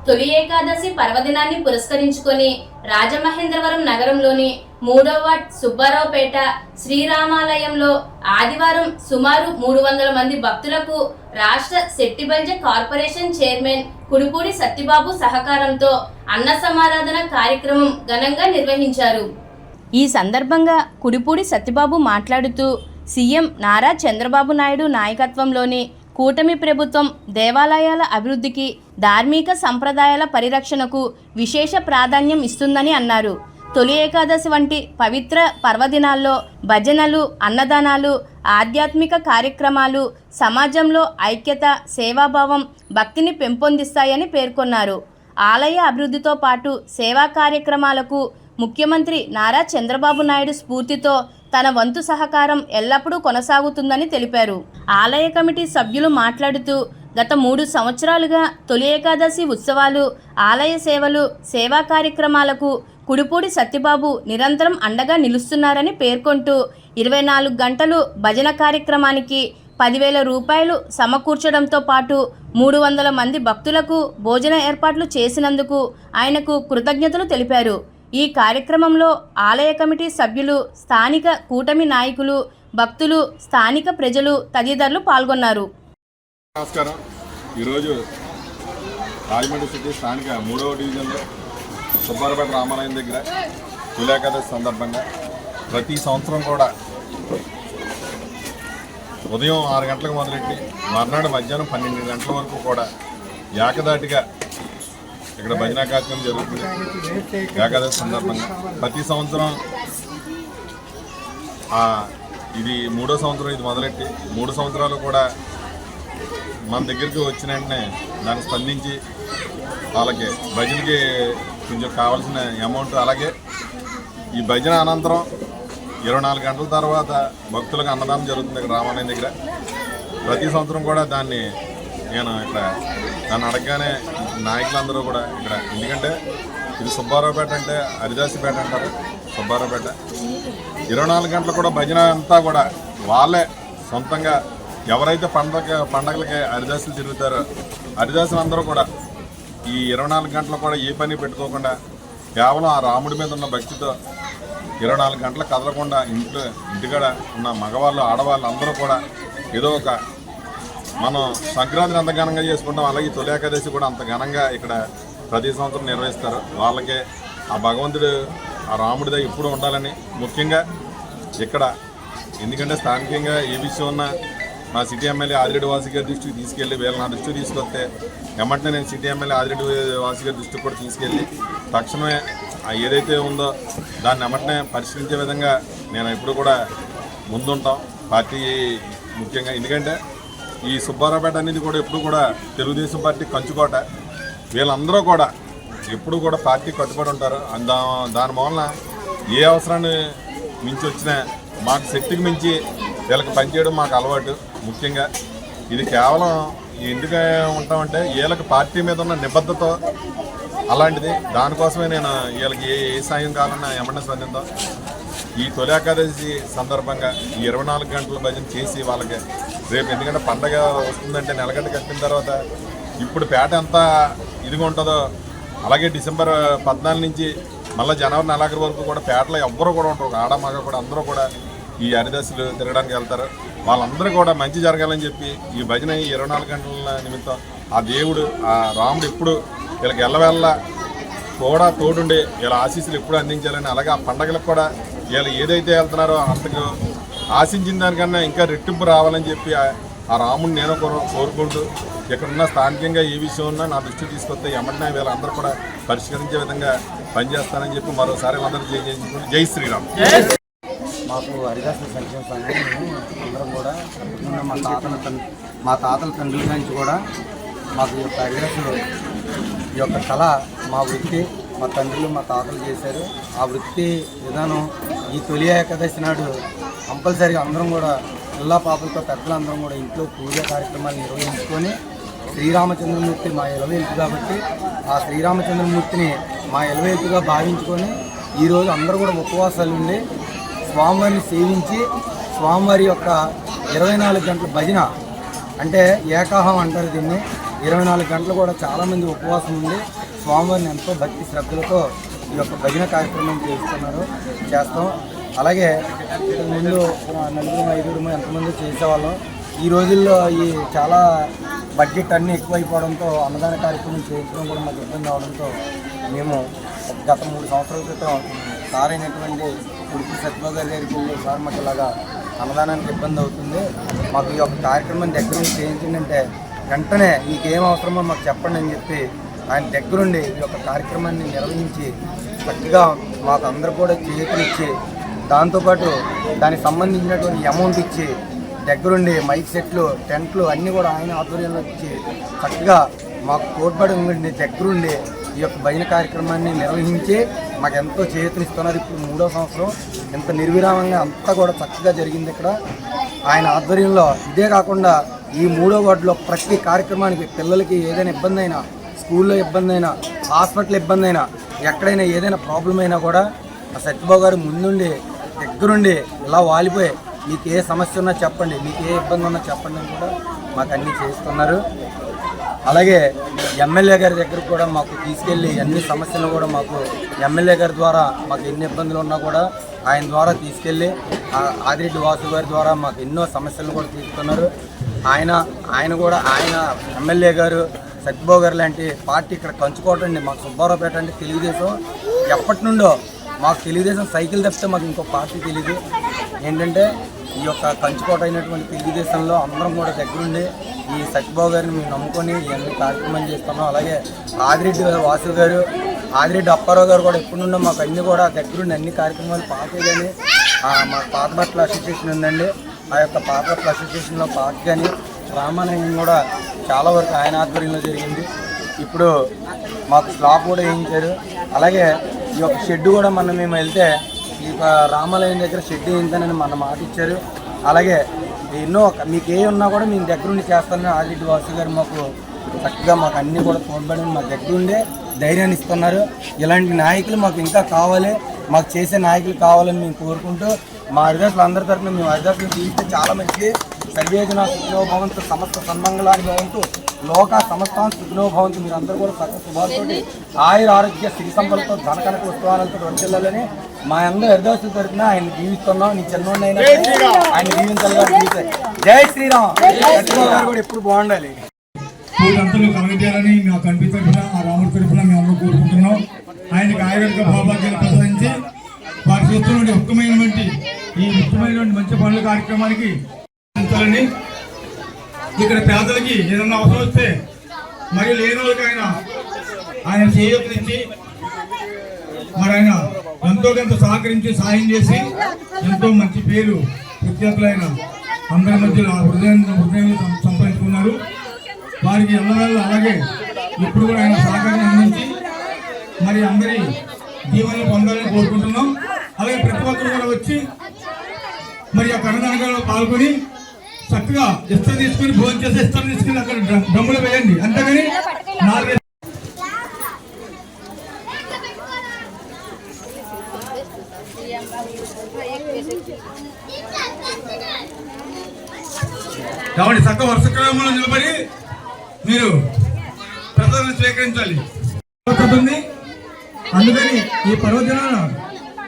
తొలి ఏకాదశి పర్వదినాన్ని పురస్కరించుకొని రాజమహేంద్రవరం నగరంలోని 3వ వార్డ్ సుబ్బారావుపేట శ్రీరామాలయంలో ఆదివారం సుమారు 300 మంది భక్తులకు రాష్ట్ర శెట్టిబల్జ కార్పొరేషన్ చైర్మన్ కుడిపూడి సత్యబాబు సహకారంతో అన్న సమారాధన కార్యక్రమం ఘనంగా నిర్వహించారు. ఈ సందర్భంగా కుడిపూడి సత్యబాబు మాట్లాడుతూ సీఎం నారా చంద్రబాబు నాయుడు నాయకత్వంలోని కూటమి ప్రభుత్వం దేవాలయాల అభివృద్ధికి, ధార్మిక సంప్రదాయాల పరిరక్షణకు విశేష ప్రాధాన్యం ఇస్తుందని అన్నారు. తొలి ఏకాదశి వంటి పవిత్ర పర్వదినాల్లో భజనలు, అన్నదానాలు, ఆధ్యాత్మిక కార్యక్రమాలు సమాజంలో ఐక్యత, సేవాభావం, భక్తిని పెంపొందిస్తాయని పేర్కొన్నారు. ఆలయ అభివృద్ధితో పాటు సేవా కార్యక్రమాలకు ముఖ్యమంత్రి నారా చంద్రబాబు నాయుడు స్ఫూర్తితో తన వంతు సహకారం ఎల్లప్పుడూ కొనసాగుతుందని తెలిపారు. ఆలయ కమిటీ సభ్యులు మాట్లాడుతూ గత 3 సంవత్సరాలుగా తొలి ఏకాదశి ఉత్సవాలు, ఆలయ సేవలు, సేవా కార్యక్రమాలకు కుడిపూడి సత్యబాబు నిరంతరం అండగా నిలుస్తున్నారని పేర్కొంటూ 24 గంటలు భజన కార్యక్రమానికి 10,000 రూపాయలు సమకూర్చడంతో పాటు 300 మంది భక్తులకు భోజన ఏర్పాట్లు చేసినందుకు ఆయనకు కృతజ్ఞతలు తెలిపారు. ఈ కార్యక్రమంలో ఆలయ కమిటీ సభ్యులు, స్థానిక కూటమి నాయకులు, భక్తులు, స్థానిక ప్రజలు తదితరులు పాల్గొన్నారు. నమస్కారం. ఈరోజు రాజమండ్రి సిటీ స్థానిక 3వ డివిజన్లో సుబ్బారావుపేట రామాలయం దగ్గర తొలి ఏకాదశి సందర్భంగా ప్రతి సంవత్సరం కూడా ఉదయం 6 గంటలకు మొదలెట్టి మర్నాడు మధ్యాహ్నం 12 గంటల వరకు కూడా ఏకదాటిగా ఇక్కడ భజన కార్యక్రమం జరుగుతుంది. ఏకాదశి సందర్భంగా ప్రతి సంవత్సరం ఇది 3వ సంవత్సరం ఇది మొదలెట్టి 3 సంవత్సరాలు కూడా మన దగ్గరికి వచ్చిన వెంటనే దాన్ని స్పందించి వాళ్ళకి భజనకి కొంచెం కావాల్సిన అమౌంట్, అలాగే ఈ భజన అనంతరం 24 గంటల తర్వాత భక్తులకు అన్నదానం జరుగుతుంది ఇక్కడ రామాలయం దగ్గర. ప్రతి సంవత్సరం కూడా దాన్ని నేను ఇక్కడ దాన్ని అడగగానే నాయకులందరూ కూడా ఇక్కడ, ఎందుకంటే ఇది సుబ్బారావుపేట అంటే హరిదాసిపేట అంటారు. సుబ్బారావుపేట 24 గంటలు కూడా భజన అంతా కూడా వాళ్ళే సొంతంగా ఎవరైతే పండగలకి హరిదాసులు తిరుగుతారో హరిదాసులు అందరూ కూడా ఈ 24 గంటలు కూడా ఏ పని పెట్టుకోకుండా కేవలం ఆ రాముడి మీద ఉన్న భక్తితో 24 గంటలు కదలకుండా ఇంటికాడ ఉన్న మగవాళ్ళు, ఆడవాళ్ళు అందరూ కూడా ఏదో ఒక మనం సంక్రాంతిని అంత ఘనంగా చేసుకుంటాం, అలాగే తొలి ఏకాదశి కూడా అంత ఘనంగా ఇక్కడ ప్రతి సంవత్సరం నిర్వహిస్తారు. వాళ్ళకే ఆ భగవంతుడు, ఆ రాముడిదే ఎప్పుడు ఉండాలని ముఖ్యంగా ఇక్కడ, ఎందుకంటే స్థానికంగా ఏ విషయం ఉన్నా మా సిటీ ఎమ్మెల్యే ఆదిరెడ్డి వాసి గారి దృష్టికి తీసుకెళ్ళి వీళ్ళు నా దృష్టికి తీసుకొస్తే వెంటనే నేను సిటీ ఎమ్మెల్యే ఆదిరెడ్డి వాసి గారి దృష్టికి కూడా తీసుకెళ్ళి తక్షణమే ఏదైతే ఉందో దాన్ని వెంటనే పరిశీలించే విధంగా నేను ఎప్పుడు కూడా ముందుంటాం పార్టీ ముఖ్యంగా. ఎందుకంటే ఈ సుబ్బారావుపేట అనేది కూడా ఎప్పుడు కూడా తెలుగుదేశం పార్టీ కంచుకోట. వీళ్ళందరూ కూడా ఎప్పుడు కూడా పార్టీ కట్టుబడి ఉంటారు. దాని మూలన ఏ అవసరాన్ని మించి వచ్చినా మాకు శక్తికి మించి వీళ్ళకి పనిచేయడం మాకు అలవాటు. ముఖ్యంగా ఇది కేవలం ఎందుకు ఉంటామంటే వీళ్ళకి పార్టీ మీద ఉన్న నిబద్ధత అలాంటిది. దానికోసమే నేను వీళ్ళకి ఏ సాయం కావాలన్నా ఏమన్నా స్పందిద్దాం. ఈ తొలి ఏకాదశి సందర్భంగా ఈ 24 గంటల భజన చేసి వాళ్ళకి రేపు, ఎందుకంటే పండగ వస్తుందంటే నెలగంట కట్టిన తర్వాత ఇప్పుడు పేట ఎంత ఇదిగా ఉంటుందో అలాగే డిసెంబర్ 14 నుంచి మళ్ళీ జనవరి 4 వరకు కూడా పేటలో ఎవ్వరూ కూడా ఉంటారు. ఆడ మగ కూడా అందరూ కూడా ఈ హరిదాసులు తిరగడానికి వెళ్తారు. వాళ్ళందరూ కూడా మంచి జరగాలని చెప్పి ఈ భజన ఈ 24 గంటల నిమిత్తం ఆ దేవుడు, ఆ రాముడు ఎప్పుడు వీళ్ళకి ఎల్లవెల్ల కూడా తోడుండి వీళ్ళ ఆశీస్సులు ఎప్పుడు అందించాలని, అలాగే ఆ పండగలకు కూడా వీళ్ళు ఏదైతే వెళ్తున్నారో అంతకు ఆశించిన దానికన్నా ఇంకా రెట్టింపు రావాలని చెప్పి ఆ రాముడిని నేను కోరుకుంటూ ఇక్కడున్న స్థానికంగా ఏ విషయం ఉన్నా నా దృష్టికి తీసుకొస్తే వెంటనే వీళ్ళందరూ కూడా పరిష్కరించే విధంగా పనిచేస్తానని చెప్పి మరోసారి అందరూ జై శ్రీరామ్. మాకు హరిదాసుల సంక్షేమ సంఘం అందరం కూడా మా తాతల తండ్రుల నుంచి కూడా మాకు ఈ యొక్క హరిదాసులు ఈ యొక్క కళ, మా వృత్తి మా తండ్రులు మా తాతలు చేశారు. ఆ వృత్తి విధానం ఈ తొలి ఏకాదశి నాడు కంపల్సరీగా అందరం కూడా పిల్ల పాపలతో పెద్దలందరం కూడా ఇంట్లో పూజా కార్యక్రమాలు నిర్వహించుకొని శ్రీరామచంద్రమూర్తి మా ఎలవేల్పు కాబట్టి ఆ శ్రీరామచంద్రమూర్తిని మా ఎలవేల్పుగా భావించుకొని ఈరోజు అందరూ కూడా ఉపవాసాలు ఉండి స్వామివారిని సేవించి స్వామివారి యొక్క 24 గంటల భజన అంటే ఏకాహం అంటారు దీన్ని. 24 గంటలు కూడా చాలామంది ఉపవాసం ఉండి స్వామివారిని ఎంతో భక్తి శ్రద్ధలతో ఈ యొక్క భజన కార్యక్రమం చేస్తాం. అలాగే ముందు 4-5 ఎంతమంది చేసేవాళ్ళం. ఈ రోజుల్లో ఈ చాలా బడ్జెట్ అన్నీ ఎక్కువైపోవడంతో అన్నదాన కార్యక్రమం చేయించడం కూడా మాకు ఇబ్బంది అవడంతో మేము గత 3 సంవత్సరాల క్రితం సార్ అయినటువంటి ఉడిపి సత్యబాబు గారి దగ్గరికి వెళ్ళి సార్ మాకు ఇలాగా అన్నదానానికి ఇబ్బంది అవుతుంది, మాకు ఈ యొక్క కార్యక్రమం దగ్గర నుంచి చేయించండి అంటే వెంటనే మీకేం అవసరమో మాకు చెప్పండి అని చెప్పి ఆయన దగ్గరుండి ఈ యొక్క కార్యక్రమాన్ని నిర్వహించి చక్కగా మాకు అందరూ కూడా చేతులు ఇచ్చి దాంతోపాటు దానికి సంబంధించినటువంటి అమౌంట్ ఇచ్చి దగ్గరుండి మైక్ సెట్లు టెంట్లు అన్నీ కూడా ఆయన ఆధ్వర్యంలో ఇచ్చి చక్కగా మాకు తోడ్పడి ఉండి దగ్గరుండి ఈ యొక్క భజన కార్యక్రమాన్ని నిర్వహించి మాకు ఎంతో చేతునిస్తున్నారు. ఇప్పుడు 3వ సంవత్సరం ఎంత నిర్విరామంగా అంతా కూడా చక్కగా జరిగింది ఇక్కడ ఆయన ఆధ్వర్యంలో. ఇదే కాకుండా ఈ 3వ వార్డులో ప్రతి కార్యక్రమానికి పిల్లలకి ఏదైనా ఇబ్బంది అయినా, స్కూల్లో ఇబ్బంది అయినా, హాస్పిటల్ ఇబ్బంది అయినా, ఎక్కడైనా ఏదైనా ప్రాబ్లం అయినా కూడా ఆ సత్యబాబు గారు ముందుండి దగ్గరుండి ఇలా వాలిపోయి మీకు ఏ సమస్య ఉన్నా చెప్పండి, మీకు ఏ ఇబ్బంది ఉన్నా చెప్పండి అని కూడా మాకు అన్నీ చేస్తున్నారు. అలాగే ఎమ్మెల్యే గారి దగ్గరకు కూడా మాకు తీసుకెళ్ళి అన్ని సమస్యలు కూడా మాకు ఎమ్మెల్యే గారి ద్వారా మాకు ఎన్ని ఇబ్బందులు ఉన్నా కూడా ఆయన ద్వారా తీసుకెళ్ళి ఆదిరెడ్డి వాసు గారి ద్వారా మాకు ఎన్నో సమస్యలను కూడా తీరుతున్నారు. ఆయన కూడా ఎమ్మెల్యే గారు సత్యబాబు గారు లాంటి పార్టీ ఇక్కడ కంచుకోవటండి. మాకు సుబ్బారావుపేట అంటే తెలుగుదేశం ఎప్పటి నుండో మాకు తెలుగుదేశం సైకిల్ తప్పితే మాకు ఇంకో పార్టీ తెలియదు. ఏంటంటే ఈ యొక్క కంచుకోట అయినటువంటి తెలుగుదేశంలో అందరం కూడా దగ్గరుండి ఈ సత్యబాబు గారిని మేము నమ్ముకొని ఇవన్నీ కార్యక్రమాలు చేస్తున్నాం. అలాగే ఆదిరెడ్డి వాసు గారు, ఆదిరెడ్డి అప్పారావు గారు కూడా ఎప్పటి నుండో మాకు అన్నీ కూడా దగ్గరుండి అన్ని కార్యక్రమాలు పార్టీ కానీ మా పాత బట్టల అసోసియేషన్ ఉందండి, ఆ యొక్క పాత బట్టల అసోసియేషన్లో పార్టీ కానీ రామాలయం కూడా చాలా వరకు ఆయన ఆధ్వర్యంలో జరిగింది. ఇప్పుడు మాకు స్లాబ్ కూడా వేయించారు. అలాగే ఈ యొక్క షెడ్ కూడా మేము వెళ్తే ఈ రామాలయం దగ్గర షెడ్ వేయించానని మన మాట ఇచ్చారు. అలాగే ఎన్నో మీకు ఏ ఉన్నా కూడా మేము దగ్గరుండి చేస్తానని ఆదిరెడ్డి వాసు గారు మాకు చక్కగా మాకు అన్నీ కూడా తోడ్పడి మా దగ్గరుండే ధైర్యాన్ని ఇస్తున్నారు. ఇలాంటి నాయకులు మాకు ఇంకా కావాలి, మాకు చేసే నాయకులు కావాలని మేము కోరుకుంటూ మా హరిదాసులు అందరి తరఫున మేము హరిదాసులు తీస్తే చాలా మంచిది. సర్వేజన సుఖినో భవంతు, సమస్త సన్మంగళాన్ని భవంతు, లోక సమస్తాన్ సుఖినో భవంతు. మీరందరూ కూడా సకల శుభాలతోటి ఆయుర ఆరోగ్య శ్రీ సంపదలతో ధనకనక ఉత్సవాలతో వర్తిల్లాలని మా అందరూ హరిదాసుల తరఫున ఆయన దీవిస్తున్నాం. నీ చిన్నోడైనా ఆయన దీవించాలి. జై శ్రీరామ్. గారు కూడా ఎప్పుడు బాగుండాలి. పూలంతలో కలగజేయాలని మా కంటి తరఫున ఆ రాముడి తరఫున మేము అందరూ కోరుకుంటున్నాం. ఆయనకి ఆయుర్వేద భావభాగ్యాలు ప్రసాదించి వారు చేస్తున్న ముఖ్యమైనటువంటి ఈ ముఖ్యమైనటువంటి మంచి పనుల కార్యక్రమానికి ఇక్కడ పేదలకి ఏదన్నా అవసరం వస్తే మరియు లేని వాళ్ళకి ఆయన చేయూతనిచ్చి మరి ఆయన ఎంతో కొంత సహకరించి సాయం చేసి ఎంతో మంచి పేరు ప్రఖ్యాతులైన అందరి మధ్యలో హృదయం సంపాదించుకున్నారు. వారికి ఎల్లవేళ అలాగే ఇప్పుడు కూడా ఆయన సహకారం అందించి మరి అందరి దీవెనలు పొందాలని కోరుకుంటున్నాం. అలాగే ప్రతి ఒక్కరు కూడా వచ్చి మరి ఆ కన్నదానంలో పాల్గొని చక్కగా ఇస్తారు తీసుకుని భోజనం చేసి ఇస్తారు తీసుకుని అక్కడ డ్రమ్ములు వేయండి. అంతేగాని 4 కాబట్టి చక్క వరుస క్రమంలో నిలబడి మీరు ప్రసాదం స్వీకరించాలి. అందుకని ఈ పర్వదినాన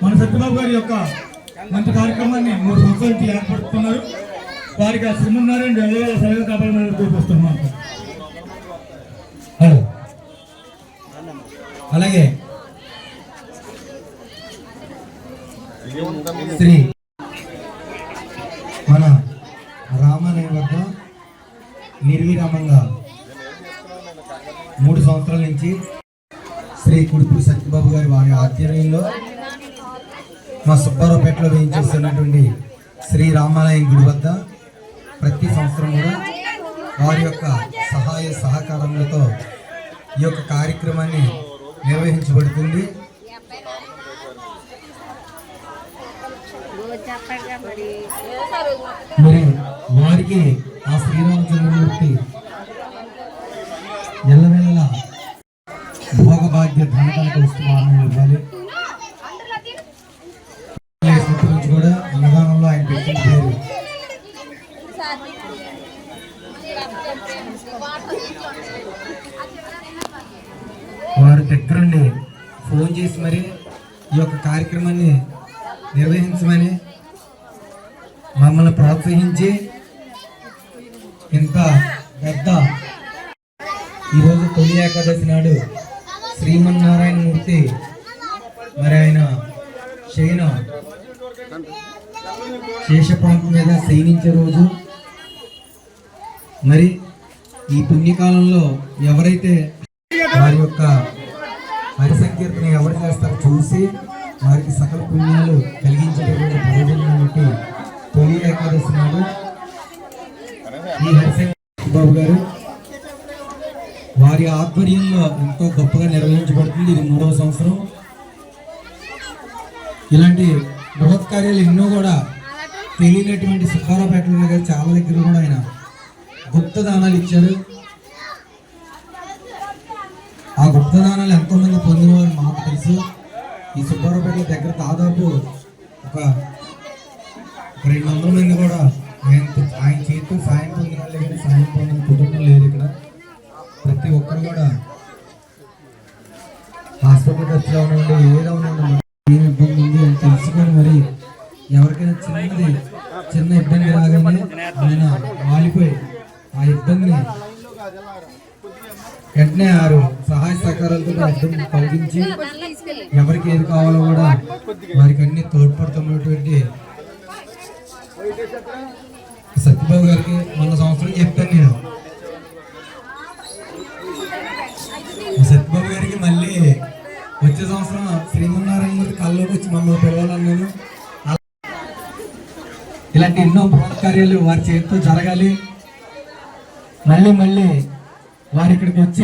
మన సత్యబాబు గారి యొక్క మంచి కార్యక్రమాన్ని 3 సంవత్సరాల నుంచి ఏర్పడుతున్నారు. వారికి ఆ శ్రీమన్నారాయణ ఎల్లవేళ సరిగా కాపాడమని కోరుకొస్తున్నాం. అలాగే శ్రీ మన రామాలయం వద్ద నిర్విరామంగా 3 సంవత్సరాల నుంచి శ్రీ కుడిపూడి సత్యబాబు గారి వారి ఆధ్వర్యంలో మా సుబ్బారావుపేటలో వేయించేస్తున్నటువంటి శ్రీ రామాలయం గుడి వద్ద ప్రతి సంవత్సరం కూడా వారి యొక్క సహాయ సహకారములతో ఈ యొక్క కార్యక్రమాన్ని నిర్వహించబడుతుంది. మరి వారికి ఆ శ్రీరామచంద్రమూర్తి ఎల్లవేళలా భోగభాగ్య ధనకనక ఉత్సవాలను ఇవ్వాలి. నుంచి కూడా అన్నదానంలో ఆయన పెట్టిన పేరు వారు దగ్గరుండి ఫోన్ చేసి మరి ఈ యొక్క కార్యక్రమాన్ని నిర్వహించమని మమ్మల్ని ప్రోత్సహించి ఇంత పెద్ద ఈరోజు తొలి ఏకాదశి నాడు శ్రీమన్నారాయణమూర్తి మరి ఆయన శేషపాంపం మీద శయనించే రోజు. మరి ఈ పుణ్యకాలంలో ఎవరైతే వారి యొక్క హరి సంకీర్తన ఎవరు చేస్తారో చూసి వారికి సకల పుణ్యాలు కలిగించేటటువంటి ప్రయోజనం బట్టి తొలి ఏకాదశి నాడు ఈ హరిశంకర్ బాబు గారు వారి ఆధ్వర్యంలో ఎంతో గొప్పగా నిర్వహించబడుతుంది. ఇది 3వ సంవత్సరం. ఇలాంటి బృహత్ కార్యాలు ఎన్నో కూడా తెలియనటువంటి సుబ్బారావుపేటలో గారు చాలా దగ్గర కూడా ఆయన గుప్త దానాలు ఇచ్చారు. ఆ గుప్త దానాలు ఎంతో మంది పొందినవారు మాకు తెలుసు. ఈ సుబ్బారావుపేట దగ్గర దాదాపు ఒక 200 మంది కూడా ఆయన చేతితో సాయం పొందిన వాళ్ళే కానీ సాయం పొందిన కుటుంబం లేదు ఇక్కడ. ప్రతి ఒక్కరు కూడా హాస్పిటల్ ఖర్చులో ఉండండి, ఏదో ఉండండి, ఏం ఇబ్బంది ఉంది అని తెలుసుకొని మరి ఎవరికైనా చిన్న ఇబ్బంది రాగానే ఆయన వాలిపోయి ఆ ఇబ్బందిని వెంటనే వారు సహాయ సహకారాలతో ఆ ఇబ్బందిని తొలగించి ఎవరికి ఏది కావాలో కూడా వారికి అన్ని తోడ్పడుతున్నటువంటి సత్యబాబు గారికి మొన్న సంవత్సరం చెప్పాను నేను. సత్యబాబు గారికి మళ్ళీ వచ్చే సంవత్సరం శ్రీమన్నారాయణమూర్తి కళ్ళలోకి వచ్చి మమ్మల్ని పిలవాలన్నాను. ఇలాంటి ఎన్నో బృహత్ కార్యాలు వారి చేతితో జరగాలి. మళ్ళీ వారి ఇక్కడికి వచ్చి